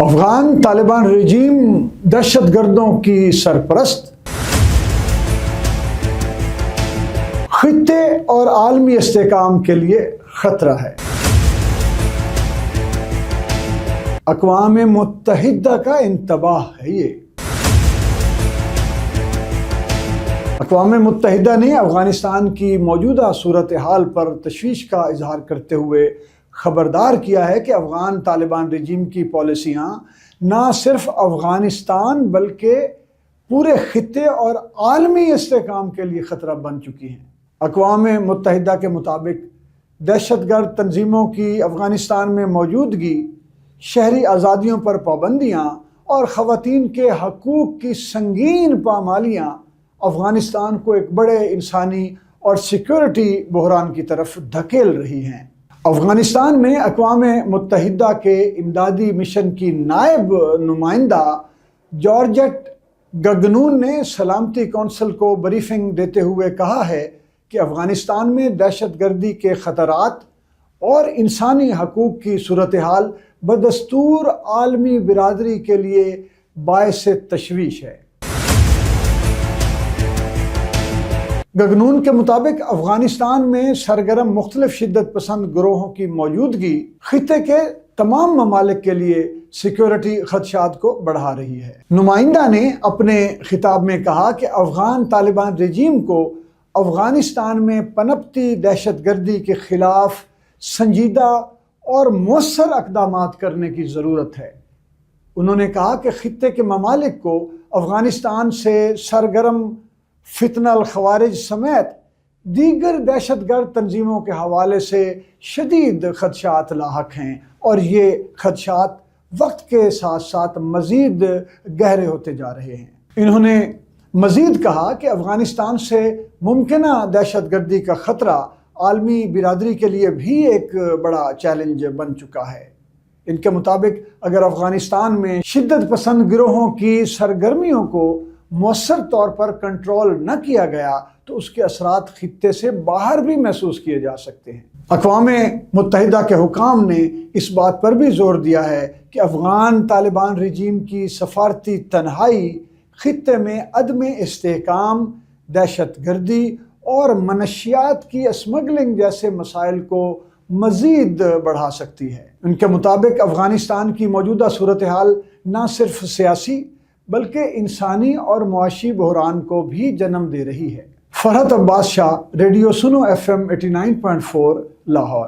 افغان طالبان رجیم دہشت گردوں کی سرپرست، خطے اور عالمی استحکام کے لیے خطرہ ہے۔ اقوام متحدہ کا انتباہ ہے یہ۔ اقوام متحدہ نے افغانستان کی موجودہ صورتحال پر تشویش کا اظہار کرتے ہوئے خبردار کیا ہے کہ افغان طالبان رجیم کی پالیسیاں نہ صرف افغانستان بلکہ پورے خطے اور عالمی استحکام کے لیے خطرہ بن چکی ہیں۔ اقوام متحدہ کے مطابق دہشت گرد تنظیموں کی افغانستان میں موجودگی، شہری آزادیوں پر پابندیاں اور خواتین کے حقوق کی سنگین پامالیاں افغانستان کو ایک بڑے انسانی اور سیکیورٹی بحران کی طرف دھکیل رہی ہیں۔ افغانستان میں اقوام متحدہ کے امدادی مشن کی نائب نمائندہ جارجٹ گگنون نے سلامتی کونسل کو بریفنگ دیتے ہوئے کہا ہے کہ افغانستان میں دہشت گردی کے خطرات اور انسانی حقوق کی صورتحال بدستور عالمی برادری کے لیے باعث تشویش ہے۔ گگنون کے مطابق افغانستان میں سرگرم مختلف شدت پسند گروہوں کی موجودگی خطے کے تمام ممالک کے لیے سیکیورٹی خدشات کو بڑھا رہی ہے۔ نمائندہ نے اپنے خطاب میں کہا کہ افغان طالبان رجیم کو افغانستان میں پنپتی دہشت گردی کے خلاف سنجیدہ اور مؤثر اقدامات کرنے کی ضرورت ہے۔ انہوں نے کہا کہ خطے کے ممالک کو افغانستان سے سرگرم فتنہ الخوارج سمیت دیگر دہشت گرد تنظیموں کے حوالے سے شدید خدشات لاحق ہیں اور یہ خدشات وقت کے ساتھ ساتھ مزید گہرے ہوتے جا رہے ہیں۔ انہوں نے مزید کہا کہ افغانستان سے ممکنہ دہشت گردی کا خطرہ عالمی برادری کے لیے بھی ایک بڑا چیلنج بن چکا ہے۔ ان کے مطابق اگر افغانستان میں شدت پسند گروہوں کی سرگرمیوں کو مؤثر طور پر کنٹرول نہ کیا گیا تو اس کے اثرات خطے سے باہر بھی محسوس کیے جا سکتے ہیں۔ اقوام متحدہ کے حکام نے اس بات پر بھی زور دیا ہے کہ افغان طالبان رجیم کی سفارتی تنہائی خطے میں عدم استحکام، دہشت گردی اور منشیات کی اسمگلنگ جیسے مسائل کو مزید بڑھا سکتی ہے۔ ان کے مطابق افغانستان کی موجودہ صورتحال نہ صرف سیاسی بلکہ انسانی اور معاشی بحران کو بھی جنم دے رہی ہے۔ فرحت عباس شاہ، ریڈیو سنو FM 89.4 لاہور۔